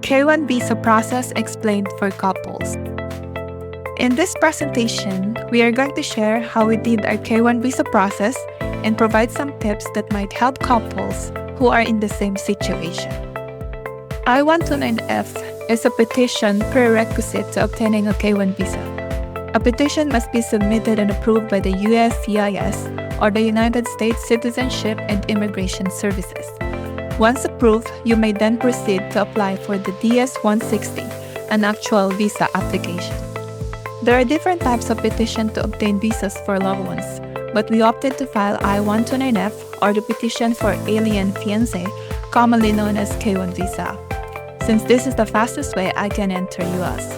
K-1 visa process explained for couples. In this presentation, we are going to share how we did our K-1 visa process and provide some tips that might help couples who are in the same situation. I-129F is a petition prerequisite to obtaining a K-1 visa. A petition must be submitted and approved by the U.S. CIS or the United States Citizenship and Immigration Services. Once approved, you may then proceed to apply for the DS-160, an actual visa application. There are different types of petition to obtain visas for loved ones, but we opted to file I-129F or the petition for alien fiancé, commonly known as K-1 visa, since this is the fastest way I can enter US.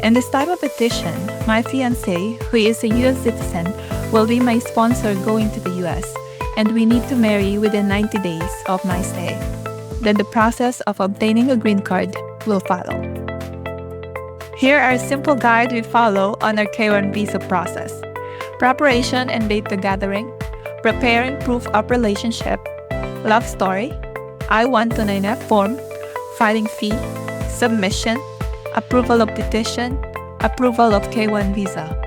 In this type of petition, my fiancé, who is a US citizen, will be my sponsor going to the US, and we need to marry within 90 days of my stay. Then the process of obtaining a green card will follow. Here are a simple guide we follow on our K-1 visa process. Preparation and data gathering, preparing proof of relationship, love story, I-129F form, filing fee, submission, approval of petition, approval of K-1 visa.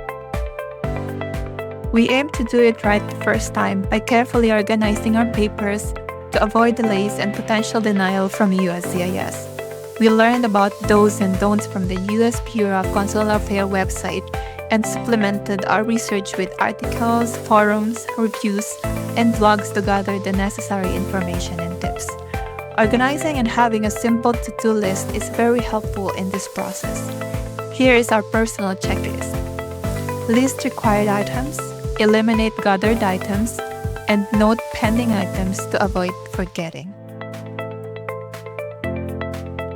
We aim to do it right the first time by carefully organizing our papers to avoid delays and potential denial from USCIS. We learned about do's and don'ts from the U.S. Bureau of Consular Affairs website and supplemented our research with articles, forums, reviews, and blogs to gather the necessary information and tips. Organizing and having a simple to-do list is very helpful in this process. Here is our personal checklist. List required items, eliminate gathered items, and note pending items to avoid forgetting.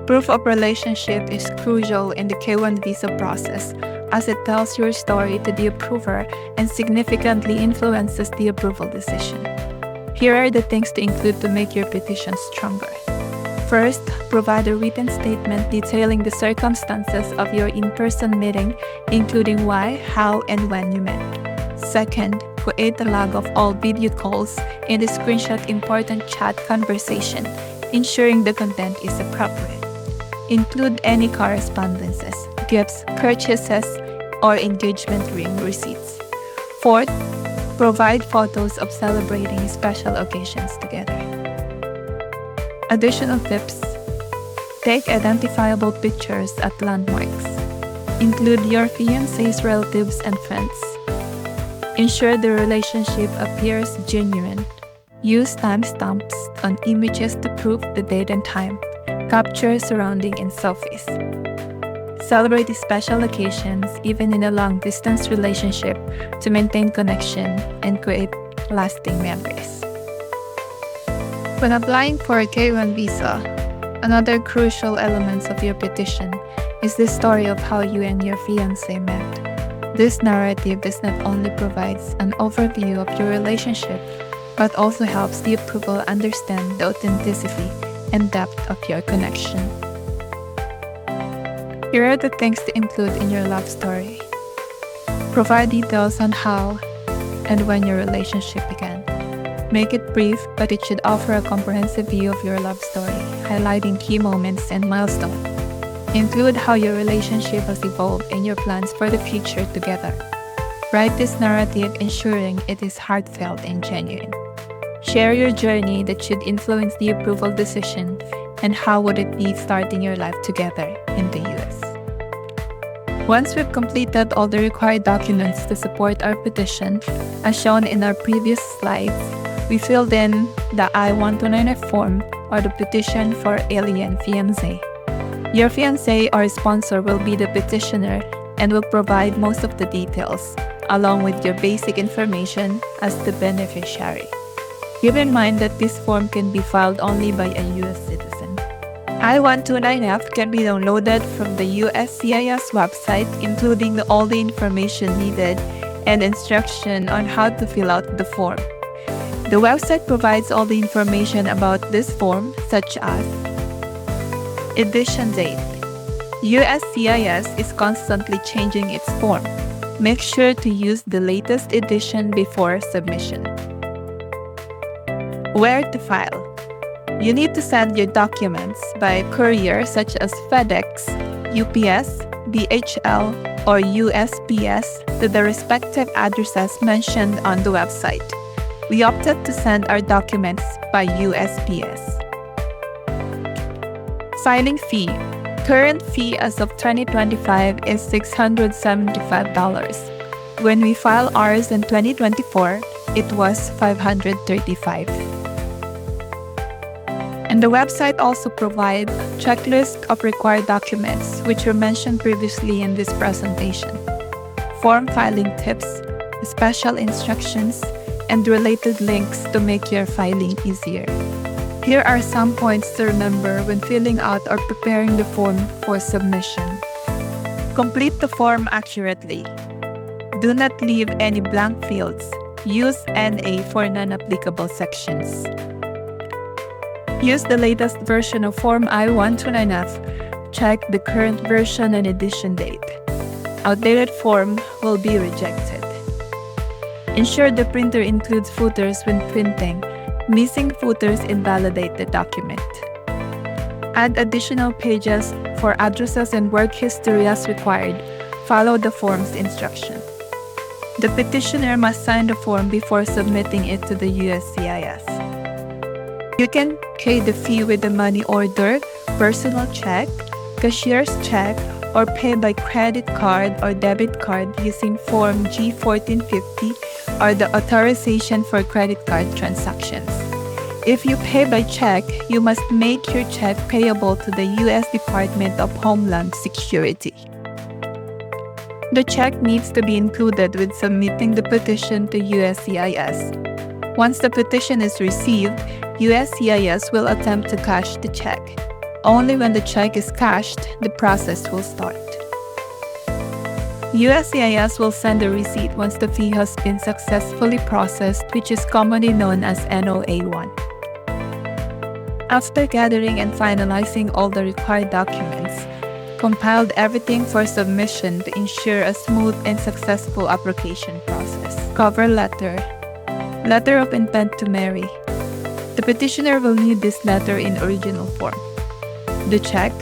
Proof of relationship is crucial in the K-1 visa process as it tells your story to the approver and significantly influences the approval decision. Here are the things to include to make your petition stronger. First, provide a written statement detailing the circumstances of your in-person meeting, including why, how, and when you met. Second, create a log of all video calls and screenshot important chat conversation, ensuring the content is appropriate. Include any correspondences, gifts, purchases, or engagement ring receipts. Fourth, provide photos of celebrating special occasions together. Additional tips: take identifiable pictures at landmarks. Include your fiancé's relatives and friends. Ensure the relationship appears genuine. Use timestamps on images to prove the date and time. Capture surrounding and selfies. Celebrate special occasions even in a long-distance relationship to maintain connection and create lasting memories. When applying for a K-1 visa, another crucial element of your petition is the story of how you and your fiancé met. This narrative does not only provide an overview of your relationship, but also helps the approval understand the authenticity and depth of your connection. Here are the things to include in your love story. Provide details on how and when your relationship began. Make it brief, but it should offer a comprehensive view of your love story, highlighting key moments and milestones. Include how your relationship has evolved and your plans for the future together. Write this narrative ensuring it is heartfelt and genuine. Share your journey that should influence the approval decision and how would it be starting your life together in the US. Once we've completed all the required documents to support our petition, as shown in our previous slides, we filled in the I-129F form or the petition for alien fiancé. Your fiancé or sponsor will be the petitioner and will provide most of the details, along with your basic information as the beneficiary. Keep in mind that this form can be filed only by a U.S. citizen. I-129F can be downloaded from the USCIS website, including all the information needed and instruction on how to fill out the form. The website provides all the information about this form, such as edition date. USCIS is constantly changing its form. Make sure to use the latest edition before submission. Where to file? You need to send your documents by courier such as FedEx, UPS, DHL, or USPS to the respective addresses mentioned on the website. We opted to send our documents by USPS. Filing fee. Current fee as of 2025 is $675. When we filed ours in 2024, it was $535. And the website also provides checklist of required documents, which were mentioned previously in this presentation, form filing tips, special instructions, and related links to make your filing easier. Here are some points to remember when filling out or preparing the form for submission. Complete the form accurately. Do not leave any blank fields. Use NA for non-applicable sections. Use the latest version of Form I-129F. Check the current version and edition date. Outdated form will be rejected. Ensure the printer includes footers when printing. Missing footers invalidate the document. Add additional pages for addresses and work history as required. Follow the form's instruction. The petitioner must sign the form before submitting it to the USCIS. You can pay the fee with a money order, personal check, cashier's check, or pay by credit card or debit card using Form G1450 or the authorization for credit card transactions. If you pay by check, you must make your check payable to the U.S. Department of Homeland Security. The check needs to be included with submitting the petition to USCIS. Once the petition is received, USCIS will attempt to cash the check. Only when the check is cashed, the process will start. USCIS will send a receipt once the fee has been successfully processed, which is commonly known as NOA1. After gathering and finalizing all the required documents, compiled everything for submission to ensure a smooth and successful application process. Cover letter. Letter of intent to marry. The petitioner will need this letter in original form. The check.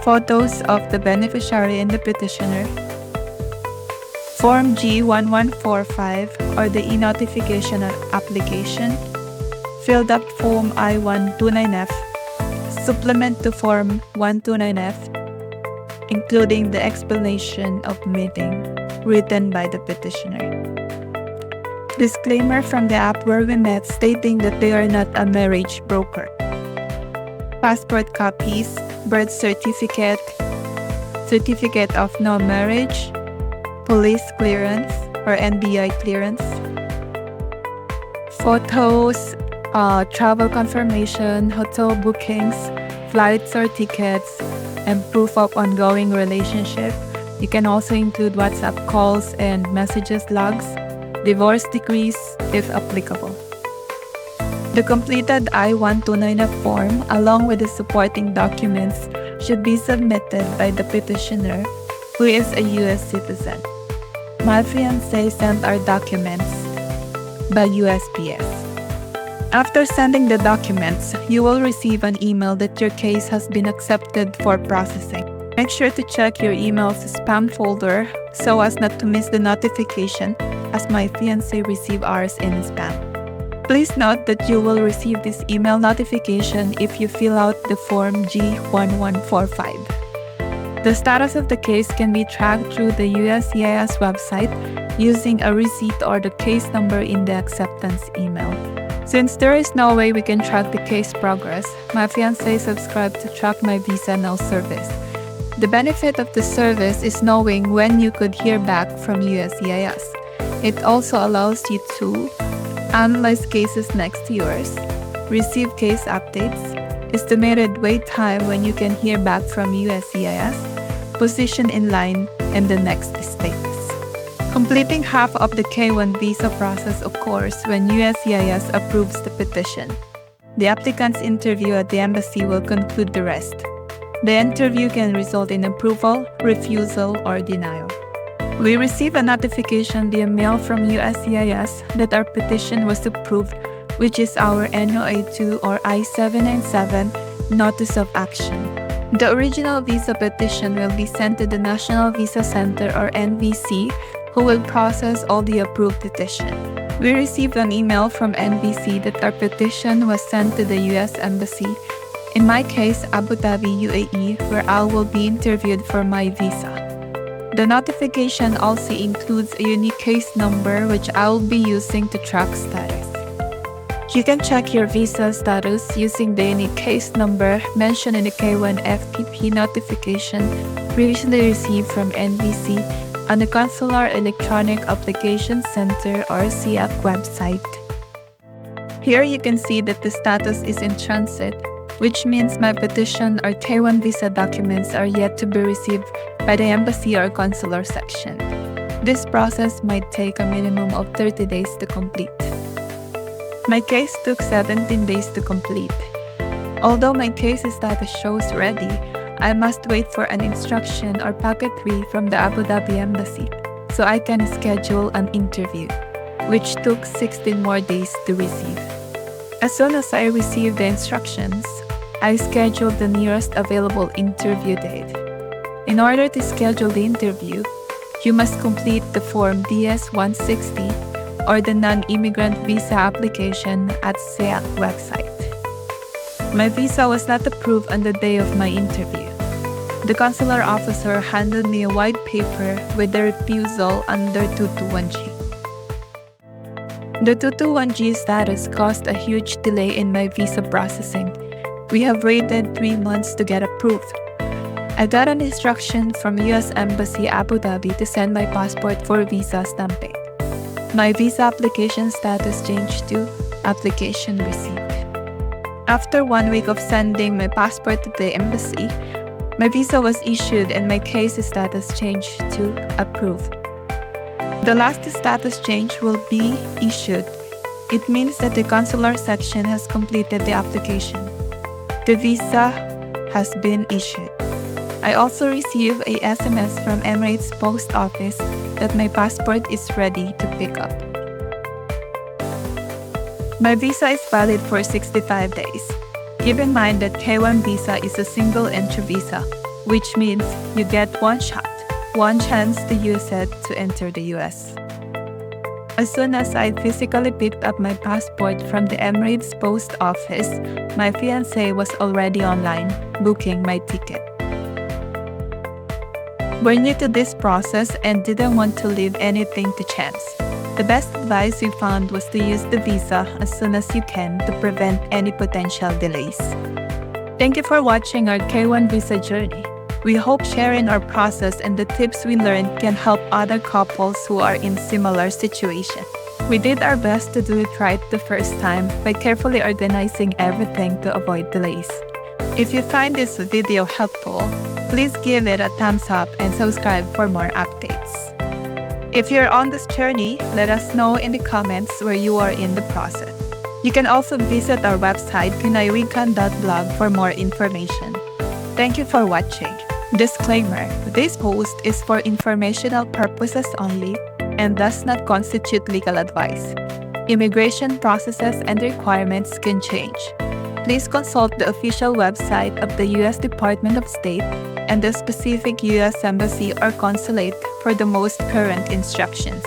Photos of the beneficiary and the petitioner. Form G1145 or the e-notification application. Filled up Form I-129F. Supplement to Form 129F, including the explanation of meeting written by the petitioner. Disclaimer from the app where we met stating that they are not a marriage broker. Passport copies, birth certificate, certificate of no marriage, police clearance or NBI clearance, photos, travel confirmation, hotel bookings, flights or tickets, and proof of ongoing relationship. You can also include WhatsApp calls and messages logs, divorce decrees if applicable. The completed I-129F form along with the supporting documents should be submitted by the petitioner who is a U.S. citizen. My fiancé sent our documents by USPS. After sending the documents, you will receive an email that your case has been accepted for processing. Make sure to check your email's spam folder so as not to miss the notification, as my fiancé received ours in spam. Please note that you will receive this email notification if you fill out the Form G1145. The status of the case can be tracked through the USCIS website using a receipt or the case number in the acceptance email. Since there is no way we can track the case progress, my fiancé subscribed to Track My Visa Now service. The benefit of the service is knowing when you could hear back from USCIS. It also allows you to analyze cases next to yours, receive case updates, estimated wait time when you can hear back from USCIS, position in line, and the next status. Completing half of the K-1 visa process occurs when USCIS approves the petition. The applicant's interview at the embassy will conclude the rest. The interview can result in approval, refusal, or denial. We receive a notification via mail from USCIS that our petition was approved which is our NOA2 or I-797 Notice of Action. The original visa petition will be sent to the National Visa Center or NVC, who will process all the approved petition. We received an email from NVC that our petition was sent to the US Embassy, in my case Abu Dhabi, UAE, where I will be interviewed for my visa. The notification also includes a unique case number which I will be using to track status. You can check your visa status using the unique case number mentioned in the K1 FTP notification previously received from NVC on the Consular Electronic Application Center or CEAC website. Here you can see that the status is in transit, which means my petition or K1 visa documents are yet to be received by the embassy or consular section. This process might take a minimum of 30 days to complete. My case took 17 days to complete. Although my case status shows ready, I must wait for an instruction or packet 3 from the Abu Dhabi Embassy so I can schedule an interview, which took 16 more days to receive. As soon as I received the instructions, I scheduled the nearest available interview date. In order to schedule the interview, you must complete the form DS-160 or the non-immigrant visa application at CEAC website. My visa was not approved on the day of my interview. The consular officer handed me a white paper with the refusal under 221G. The 221G status caused a huge delay in my visa processing. We have waited 3 months to get approved. I got an instruction from US Embassy Abu Dhabi to send my passport for visa stamping. My visa application status changed to application received. After 1 week of sending my passport to the embassy, my visa was issued and my case status changed to approved. The last status change will be issued. It means that the consular section has completed the application. The visa has been issued. I also received a SMS from Emirates Post Office that my passport is ready to pick up. My visa is valid for 65 days. Keep in mind that K1 visa is a single entry visa, which means you get one shot, one chance to use it to enter the US. As soon as I physically picked up my passport from the Emirates Post Office, my fiance was already online, booking my ticket. We're new to this process and didn't want to leave anything to chance. The best advice we found was to use the visa as soon as you can to prevent any potential delays. Thank you for watching our K1 visa journey. We hope sharing our process and the tips we learned can help other couples who are in similar situation. We did our best to do it right the first time by carefully organizing everything to avoid delays. If you find this video helpful, please give it a thumbs up and subscribe for more updates. If you're on this journey, let us know in the comments where you are in the process. You can also visit our website pinaywikan.blog for more information. Thank you for watching. Disclaimer: this post is for informational purposes only and does not constitute legal advice. Immigration processes and requirements can change. Please consult the official website of the U.S. Department of State and the specific U.S. Embassy or consulate for the most current instructions.